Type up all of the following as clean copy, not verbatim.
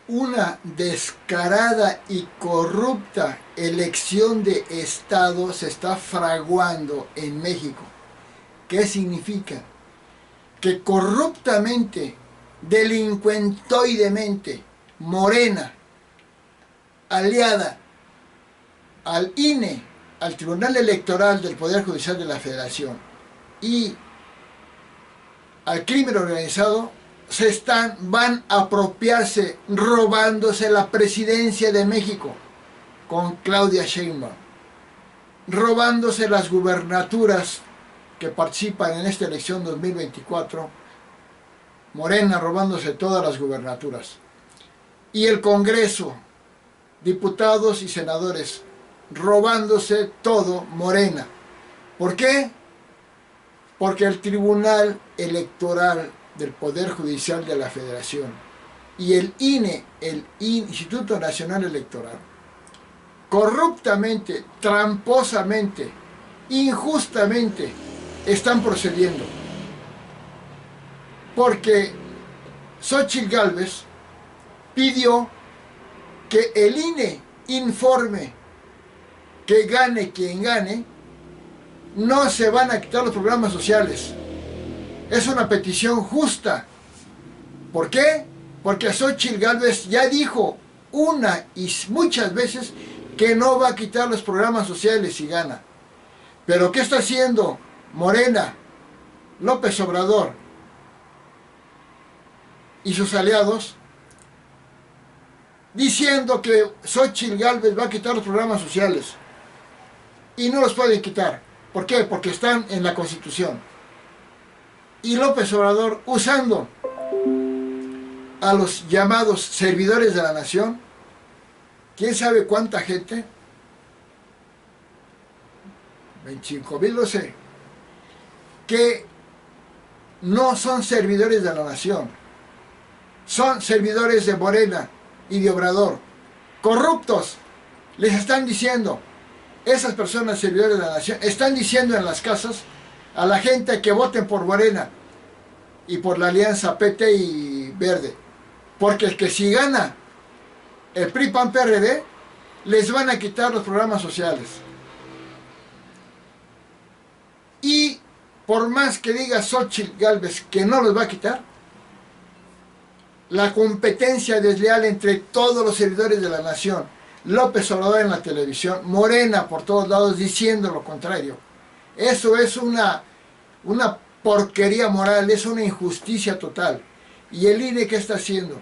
una descarada y corrupta elección de Estado se está fraguando en México. ¿Qué significa? Que corruptamente, delincuentoidemente, Morena, aliada al INE, al Tribunal Electoral del Poder Judicial de la Federación y al crimen organizado, van a apropiarse, robándose la presidencia de México con Claudia Sheinbaum, robándose las gubernaturas que participan en esta elección 2024, Morena robándose todas las gubernaturas, y el Congreso, diputados y senadores, robándose todo Morena. ¿Por qué? Porque el Tribunal Electoral del Poder Judicial de la Federación y el INE, el Instituto Nacional Electoral, corruptamente, tramposamente, injustamente están procediendo. Porque Xóchitl Gálvez pidió que el INE informe que gane quien gane, no se van a quitar los programas sociales. Es una petición justa. ¿Por qué? Porque Xóchitl Gálvez ya dijo una y muchas veces que no va a quitar los programas sociales si gana. Pero ¿qué está haciendo Morena, López Obrador y sus aliados? Diciendo que Xóchitl Gálvez va a quitar los programas sociales. Y no los pueden quitar. ¿Por qué? Porque están en la Constitución. Y López Obrador, usando a los llamados servidores de la nación, ¿quién sabe cuánta gente? 25,000, lo sé, que no son servidores de la nación, son servidores de Morena y de Obrador, corruptos. Les están diciendo, esas personas servidores de la nación, están diciendo en las casas a la gente que voten por Morena y por la alianza PT y Verde, porque el que si gana el PRI, PAN, PRD, les van a quitar los programas sociales. Y por más que diga Xóchitl Gálvez que no los va a quitar, la competencia desleal entre todos los servidores de la nación, López Obrador en la televisión, Morena por todos lados diciendo lo contrario, eso es una porquería moral, es una injusticia total. ¿Y el INE qué está haciendo?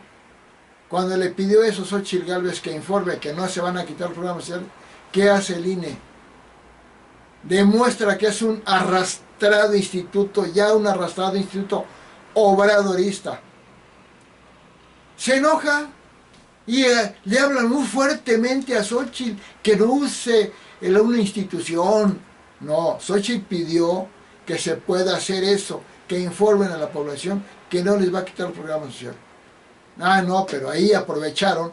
Cuando le pidió eso a Xóchitl Gálvez que informe que no se van a quitar el programa social, ¿qué hace el INE? Demuestra que es un arrastrado instituto, ya un arrastrado instituto obradorista. Se enoja y le hablan muy fuertemente a Xóchitl que no use una institución. No, Xóchitl pidió que se pueda hacer eso, que informen a la población que no les va a quitar el programa social. Ah, no, pero ahí aprovecharon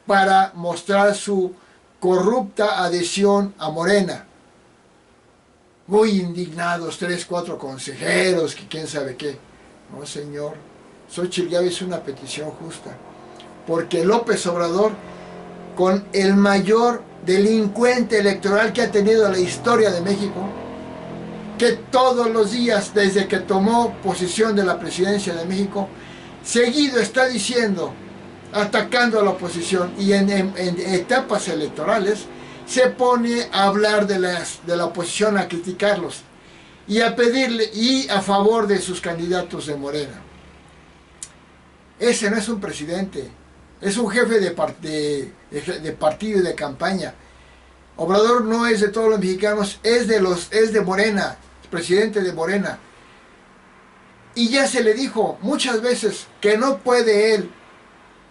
para mostrar su corrupta adhesión a Morena. Muy indignados, 3, 4 consejeros, que quién sabe qué. No, señor, Xóchitl Gálvez es una petición justa. Porque López Obrador, con el mayor delincuente electoral que ha tenido la historia de México, que todos los días, desde que tomó posesión de la presidencia de México, seguido está diciendo, atacando a la oposición, y en etapas electorales se pone a hablar de la oposición, a criticarlos y a pedirle, y a favor de sus candidatos de Morena. Ese no es un presidente, es un jefe de partido y de campaña. Obrador no es de todos los mexicanos, es de Morena, presidente de Morena. Y ya se le dijo muchas veces que no puede él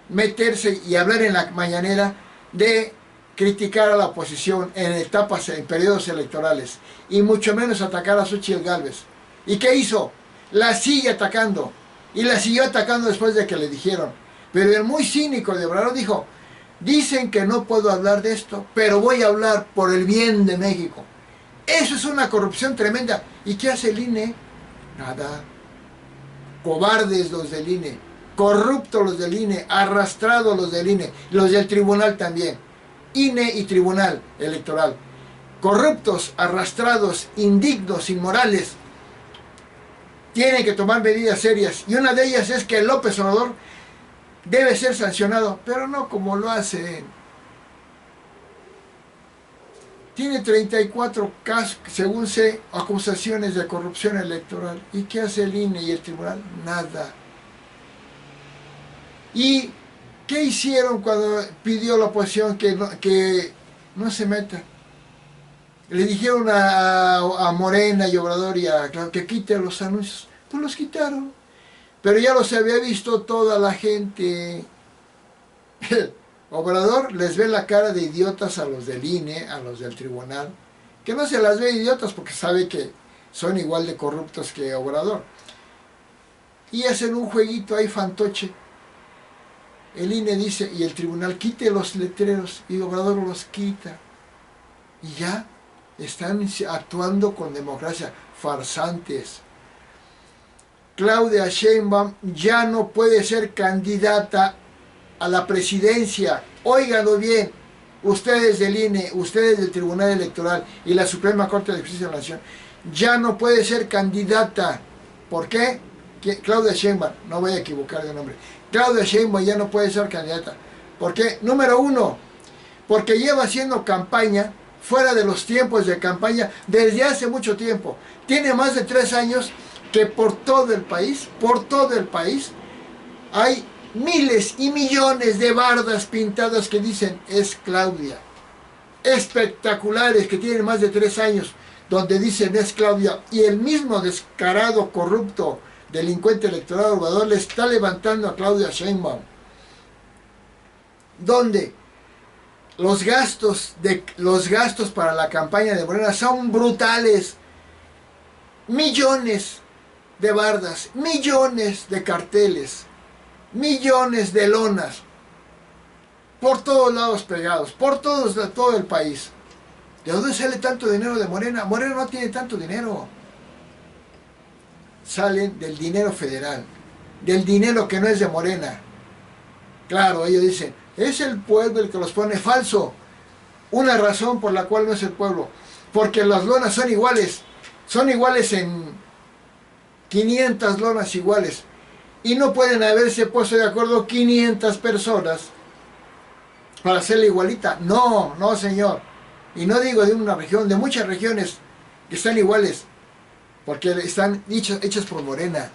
meterse y hablar en la mañanera de criticar a la oposición en periodos electorales, y mucho menos atacar a Xóchitl Gálvez. ¿Y qué hizo? La sigue atacando, y la siguió atacando después de que le dijeron. Pero el muy cínico de Obrador dijo, dicen que no puedo hablar de esto, pero voy a hablar por el bien de México. Eso es una corrupción tremenda. ¿Y qué hace el INE? Nada. Cobardes los del INE. corruptos los del INE, arrastrados los del INE, los del tribunal también, INE y Tribunal Electoral, corruptos, arrastrados, indignos, inmorales, tienen que tomar medidas serias, y una de ellas es que López Obrador debe ser sancionado, pero no como lo hacen. Tiene 34 casos, según sé, acusaciones de corrupción electoral. ¿Y qué hace el INE y el tribunal? Nada. ¿Y qué hicieron cuando pidió la oposición que no se meta? Le dijeron a Morena y Obrador y a Claudia que quiten los anuncios. Pues los quitaron. Pero ya los había visto toda la gente. Obrador les ve la cara de idiotas a los del INE, a los del tribunal, que no se las ve idiotas porque sabe que son igual de corruptos que Obrador. Y hacen un jueguito ahí fantoche. El INE dice, y el tribunal, quite los letreros, y Obrador los quita. Y ya están actuando con democracia, farsantes. Claudia Sheinbaum ya no puede ser candidata a la presidencia. Óiganlo bien, ustedes del INE, ustedes del Tribunal Electoral y la Suprema Corte de Justicia de la Nación, ya no puede ser candidata. ¿Por qué? Claudia Sheinbaum, no voy a equivocar de nombre, Claudia Sheinbaum ya no puede ser candidata. ¿Por qué? Número uno, porque lleva haciendo campaña fuera de los tiempos de campaña desde hace mucho tiempo. Tiene más de 3 años que por todo el país, hay miles y millones de bardas pintadas que dicen es Claudia. Espectaculares que tienen más de 3 años donde dicen es Claudia. Y el mismo descarado, corrupto, delincuente electoral Obrador le está levantando a Claudia Sheinbaum. Donde los gastos para la campaña de Morena son brutales. Millones de bardas, millones de carteles, millones de lonas, por todos lados pegados, por todo el país. ¿De dónde sale tanto dinero de Morena? Morena no tiene tanto dinero. Salen del dinero federal, del dinero que no es de Morena. Claro, ellos dicen, es el pueblo el que los pone. Falso. Una razón por la cual no es el pueblo, porque las lonas son iguales en 500 lonas iguales, y no pueden haberse puesto de acuerdo 500 personas para hacerla igualita. No, no señor. Y no digo de una región, de muchas regiones que están iguales, porque están hechas por Morena.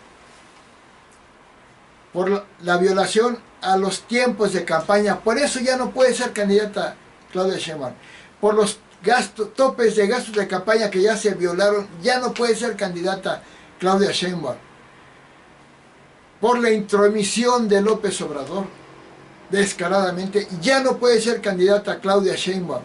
Por la violación a los tiempos de campaña. Por eso ya no puede ser candidata Claudia Sheinbaum. Por los topes de gastos de campaña que ya se violaron, ya no puede ser candidata Claudia Sheinbaum. Por la intromisión de López Obrador, descaradamente, ya no puede ser candidata Claudia Sheinbaum.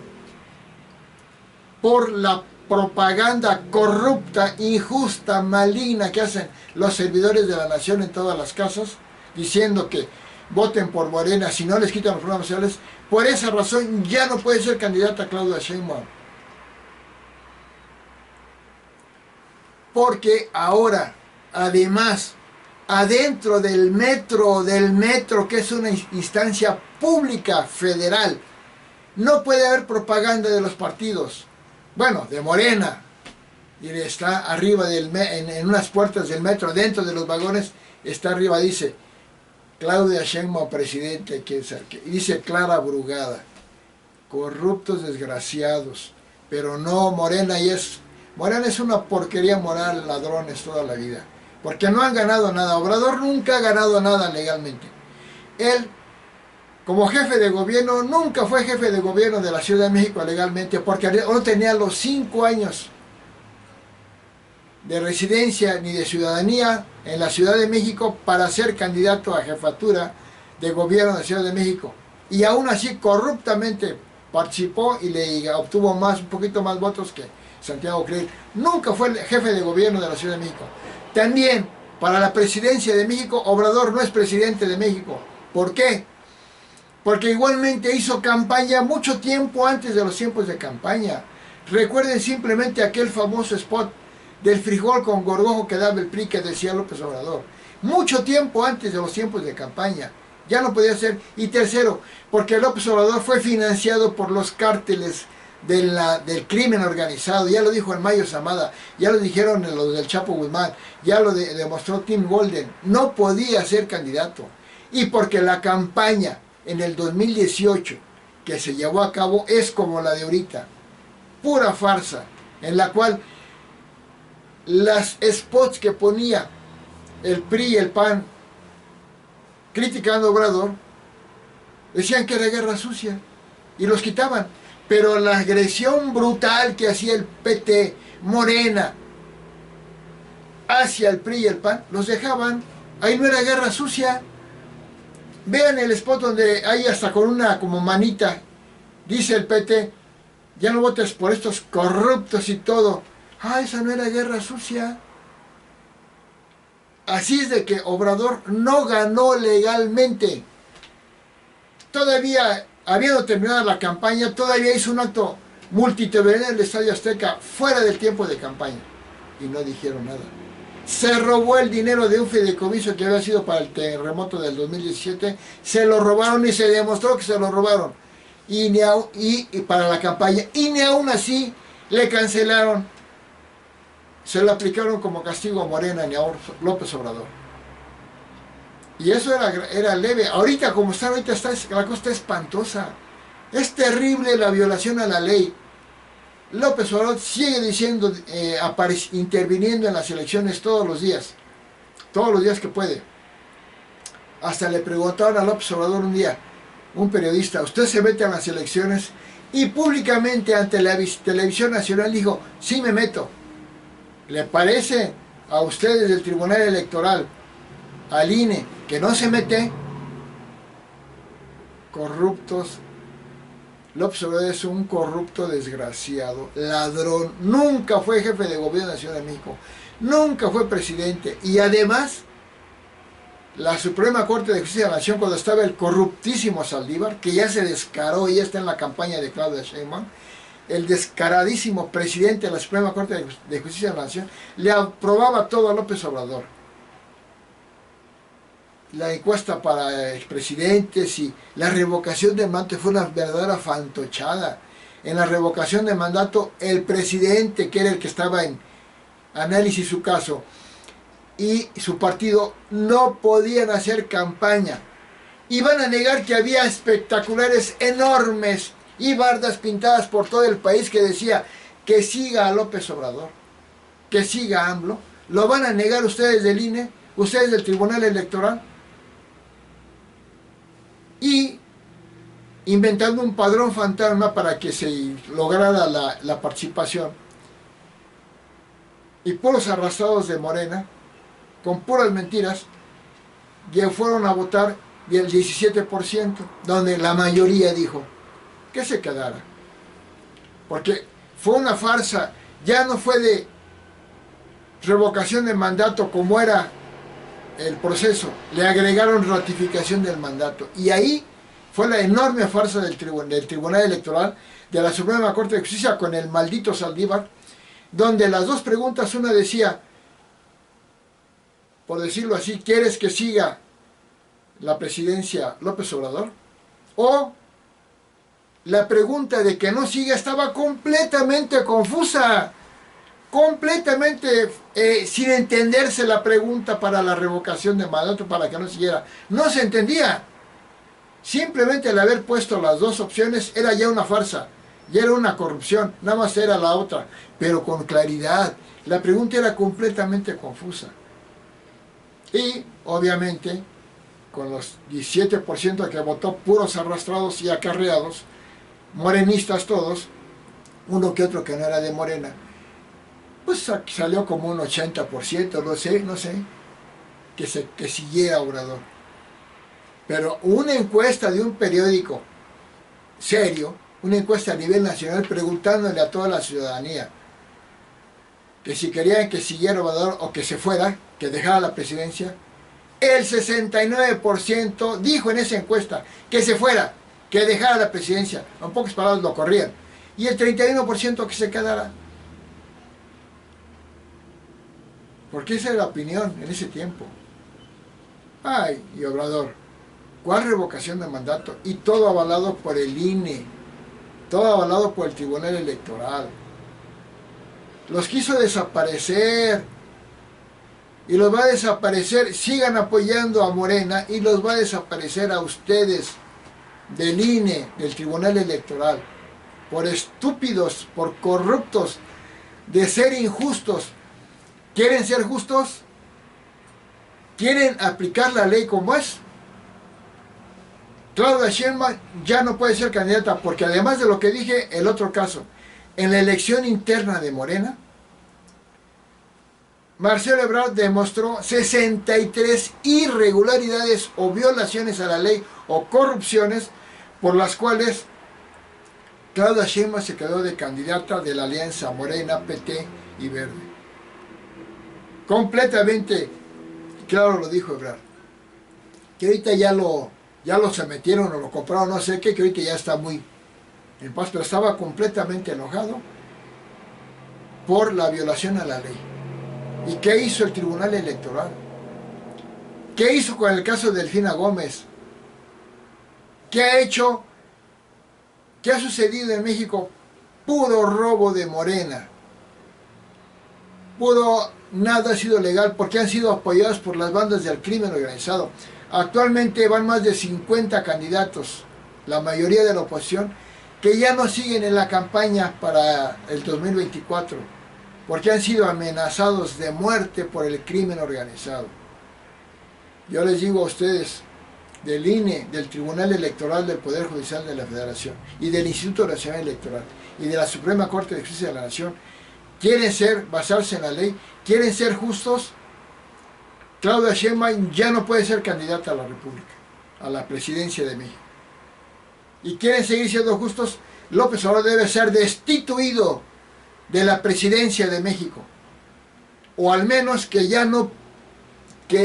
Por la propaganda corrupta, injusta, maligna que hacen los servidores de la nación en todas las casas, diciendo que voten por Morena si no les quitan los programas sociales. Por esa razón ya no puede ser candidata Claudia Sheinbaum. Porque ahora, además, adentro del metro, que es una instancia pública federal, no puede haber propaganda de los partidos. Bueno, de Morena. Y está arriba en unas puertas del metro, dentro de los vagones, está arriba, dice Claudia Sheinbaum, presidente, y dice Clara Brugada. Corruptos desgraciados. Pero no, Morena es una porquería moral, ladrones toda la vida. Porque no han ganado nada. Obrador nunca ha ganado nada legalmente. Él, como jefe de gobierno, nunca fue jefe de gobierno de la Ciudad de México legalmente, porque no tenía los 5 años de residencia ni de ciudadanía en la Ciudad de México para ser candidato a jefatura de gobierno de la Ciudad de México. Y aún así corruptamente participó y le obtuvo un poquito más votos que Santiago Krill. Nunca fue el jefe de gobierno de la Ciudad de México. También para la presidencia de México, Obrador no es presidente de México. ¿Por qué? Porque igualmente hizo campaña mucho tiempo antes de los tiempos de campaña. Recuerden simplemente aquel famoso spot del frijol con gorgojo que daba el PRI, que decía López Obrador. mucho tiempo antes de los tiempos de campaña. Ya no podía ser. Y tercero, porque López Obrador fue financiado por los cárteles del crimen organizado. Ya lo dijo el Mayo Zamada, ya lo dijeron los del Chapo Guzmán, ya lo demostró Tim Golden. No podía ser candidato. Y porque la campaña en el 2018 que se llevó a cabo es como la de ahorita, pura farsa, en la cual las spots que ponía el PRI y el PAN criticando a Obrador, decían que era guerra sucia y los quitaban. Pero la agresión brutal que hacía el PT, Morena, hacia el PRI y el PAN, los dejaban. Ahí no era guerra sucia. Vean el spot donde hay hasta con una como manita, dice el PT, ya no votes por estos corruptos y todo. Ah, esa no era guerra sucia. Así es de que Obrador no ganó legalmente. Todavía, habiendo terminado la campaña, todavía hizo un acto multitudinario en el Estadio Azteca fuera del tiempo de campaña. Y no dijeron nada. Se robó el dinero de un fideicomiso que había sido para el terremoto del 2017. Se lo robaron y se demostró que se lo robaron. Y para la campaña. Y ni aún así le cancelaron. Se lo aplicaron como castigo a Morena y a López Obrador. Y eso era leve. Ahorita, como está, la cosa está espantosa. Es terrible la violación a la ley. López Obrador sigue diciendo, interviniendo en las elecciones todos los días que puede. Hasta le preguntaron a López Obrador un día, un periodista, ¿usted se mete a las elecciones? Y públicamente ante la televisión nacional dijo, sí me meto. ¿Le parece a ustedes del Tribunal Electoral, al INE, que no se mete? Corruptos. López Obrador es un corrupto desgraciado, ladrón, nunca fue jefe de gobierno de la Ciudad de México, nunca fue presidente. Y además, la Suprema Corte de Justicia de la Nación, cuando estaba el corruptísimo Saldívar, que ya se descaró y ya está en la campaña de Claudia Sheinbaum, el descaradísimo presidente de la Suprema Corte de Justicia de la Nación, le aprobaba todo a López Obrador. La encuesta para expresidentes y la revocación de mandato fue una verdadera fantochada. En la revocación de mandato, el presidente, que era el que estaba en análisis su caso, y su partido no podían hacer campaña. Iban a negar que había espectaculares enormes y bardas pintadas por todo el país que decía que siga a López Obrador, que siga a AMLO. ¿Lo van a negar ustedes del INE, ustedes del Tribunal Electoral? Y inventando un padrón fantasma para que se lograra la participación. Y puros arrastrados de Morena, con puras mentiras, ya fueron a votar y el 17%, donde la mayoría dijo que se quedara. Porque fue una farsa, ya no fue de revocación de mandato como era el proceso, le agregaron ratificación del mandato. Y ahí fue la enorme farsa del Tribunal Electoral, de la Suprema Corte de Justicia con el maldito Saldívar, donde las dos preguntas, una decía, por decirlo así, ¿quieres que siga la presidencia López Obrador? O la pregunta de que no siga estaba completamente confusa, completamente sin entenderse la pregunta para la revocación de mandato, para que no siguiera. No se entendía. Simplemente el haber puesto las dos opciones era ya una farsa, ya era una corrupción, nada más era la otra, pero con claridad. La pregunta era completamente confusa. Y, obviamente, con los 17% que votó, puros arrastrados y acarreados, morenistas todos, uno que otro que no era de Morena, pues salió como un 80%, no sé, que siguiera Obrador. Pero una encuesta de un periódico serio, una encuesta a nivel nacional, preguntándole a toda la ciudadanía que si querían que siguiera Obrador o que se fuera, que dejara la presidencia, el 69% dijo en esa encuesta que se fuera, que dejara la presidencia. En pocas palabras lo corrían. Y el 31% que se quedara. Porque esa era la opinión en ese tiempo. Ay, y Obrador, ¿cuál revocación de mandato? Y todo avalado por el INE, todo avalado por el Tribunal Electoral. Los quiso desaparecer y los va a desaparecer. Sigan apoyando a Morena y los va a desaparecer a ustedes del INE, del Tribunal Electoral, por estúpidos, por corruptos, de ser injustos. ¿Quieren ser justos? ¿Quieren aplicar la ley como es? Claudia Sheinbaum ya no puede ser candidata, porque además de lo que dije, el otro caso, en la elección interna de Morena, Marcelo Ebrard demostró 63 irregularidades o violaciones a la ley o corrupciones por las cuales Claudia Sheinbaum se quedó de candidata de la alianza Morena, PT y Verde. Completamente claro lo dijo Ebrard. Que ahorita ya lo sometieron o lo compraron, no sé qué, que ahorita ya está muy en paz, pero estaba completamente enojado por la violación a la ley. ¿Y qué hizo el Tribunal Electoral? ¿Qué hizo con el caso de Delfina Gómez? ¿Qué ha hecho? ¿Qué ha sucedido en México? Puro robo de Morena. Nada ha sido legal porque han sido apoyados por las bandas del crimen organizado. Actualmente van más de 50 candidatos, la mayoría de la oposición, que ya no siguen en la campaña para el 2024, porque han sido amenazados de muerte por el crimen organizado. Yo les digo a ustedes, del INE, del Tribunal Electoral del Poder Judicial de la Federación y del Instituto Nacional Electoral y de la Suprema Corte de Justicia de la Nación, quieren basarse en la ley, quieren ser justos. Claudia Sheinbaum ya no puede ser candidata a la República, a la presidencia de México. Y quieren seguir siendo justos. López Obrador debe ser destituido de la presidencia de México, o al menos que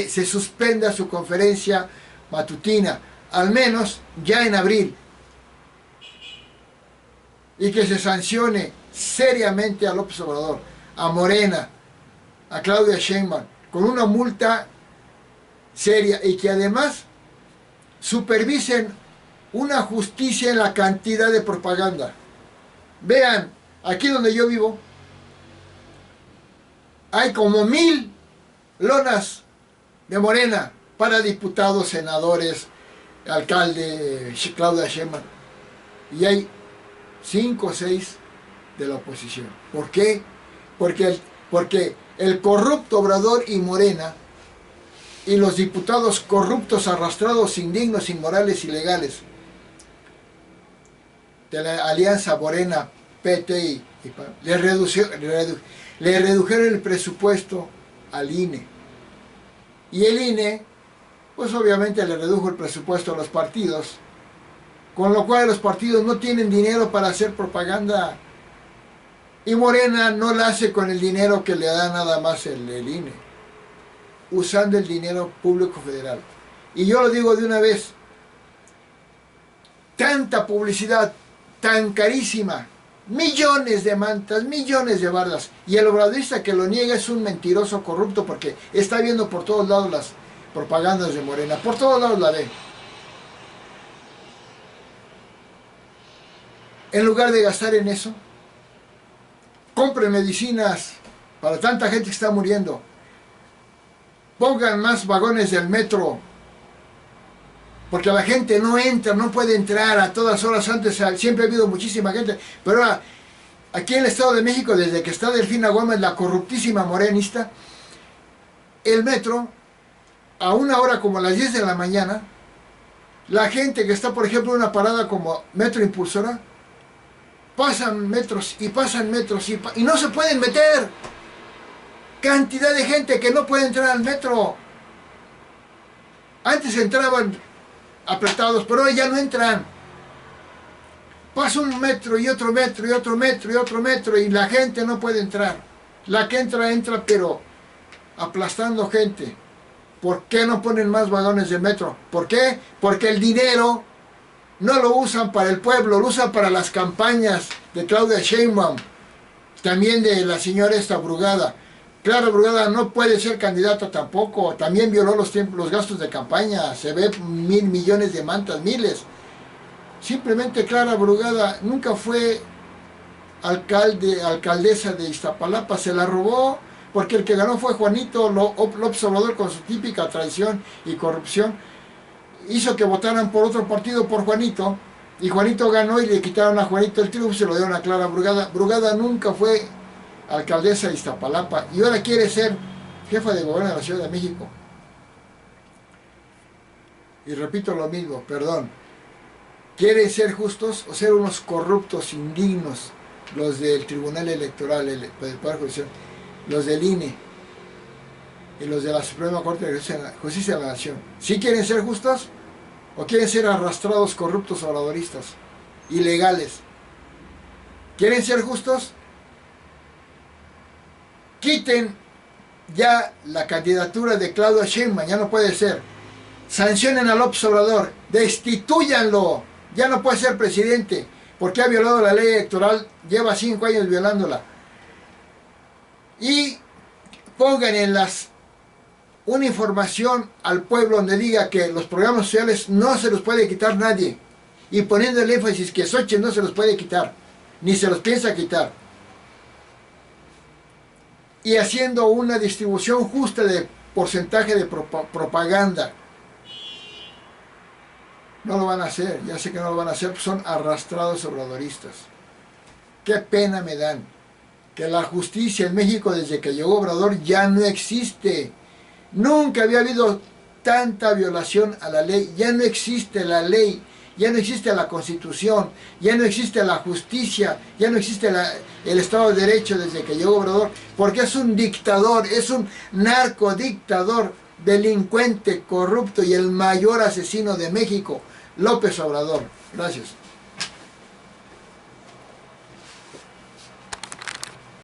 se suspenda su conferencia matutina, al menos ya en abril, y que se sancione seriamente a López Obrador, a Morena, a Claudia Sheinbaum, con una multa seria, y que además supervisen una justicia en la cantidad de propaganda. Vean, aquí donde yo vivo, hay como 1000 lonas de Morena para diputados, senadores, alcalde, Claudia Sheinbaum, y hay 5 o 6 de la oposición. ¿Por qué? Porque el corrupto Obrador y Morena y los diputados corruptos, arrastrados, indignos, inmorales, ilegales de la alianza Morena, PT le redujeron el presupuesto al INE. Y el INE, pues obviamente le redujo el presupuesto a los partidos, con lo cual los partidos no tienen dinero para hacer propaganda. Y Morena no la hace con el dinero que le da nada más el INE, usando el dinero público federal. Y yo lo digo de una vez, tanta publicidad tan carísima, millones de mantas, millones de bardas, y el obradorista que lo niega es un mentiroso corrupto, porque está viendo por todos lados las propagandas de Morena, por todos lados la ve. En lugar de gastar en eso, compren medicinas para tanta gente que está muriendo, pongan más vagones del metro, porque la gente no entra, no puede entrar a todas horas. Antes siempre ha habido muchísima gente, pero ahora, aquí en el Estado de México, desde que está Delfina Gómez, la corruptísima morenista, el metro, a una hora como a las 10 de la mañana, la gente que está, por ejemplo, en una parada como Metro Impulsora, pasan metros y pasan metros y no se pueden meter. Cantidad de gente que no puede entrar al metro. Antes entraban apretados, pero hoy ya no entran. Pasa un metro y otro metro y otro metro y otro metro y la gente no puede entrar. La que entra, pero aplastando gente. ¿Por qué no ponen más vagones de metro? ¿Por qué? Porque el dinero no lo usan para el pueblo, lo usan para las campañas de Claudia Sheinbaum, también de la señora esta Brugada. Clara Brugada no puede ser candidata tampoco, también violó los gastos de campaña, se ve 1.000 millones de mantas, miles. Simplemente Clara Brugada nunca fue alcaldesa de Iztapalapa, se la robó porque el que ganó fue Juanito López Obrador con su típica traición y corrupción. Hizo que votaran por otro partido por Juanito y Juanito ganó y le quitaron a Juanito el triunfo y se lo dieron a Clara Brugada. Brugada nunca fue alcaldesa de Iztapalapa y ahora quiere ser jefa de gobierno de la Ciudad de México. Y repito lo mismo, perdón. ¿Quieren ser justos o ser unos corruptos indignos los del Tribunal Electoral, el Poder Judicial, los del INE y los de la Suprema Corte de Justicia de la Nación? ¿Sí quieren ser justos o quieren ser arrastrados corruptos obradoristas, ilegales? ¿Quieren ser justos? Quiten ya la candidatura de Claudia Sheinbaum, ya no puede ser. Sancionen a López Obrador, destituyanlo, ya no puede ser presidente, porque ha violado la ley electoral, lleva 5 años violándola. Y pongan en una información al pueblo donde diga que los programas sociales no se los puede quitar nadie, y poniendo el énfasis que Xochitl no se los puede quitar, ni se los piensa quitar. Y haciendo una distribución justa de porcentaje de propaganda. No lo van a hacer, ya sé que no lo van a hacer, pues son arrastrados obradoristas. Qué pena me dan que la justicia en México desde que llegó Obrador ya no existe. Nunca había habido tanta violación a la ley, ya no existe la ley, ya no existe la Constitución, ya no existe la justicia, ya no existe el Estado de Derecho desde que llegó Obrador, porque es un dictador, es un narcodictador, delincuente, corrupto y el mayor asesino de México, López Obrador. Gracias.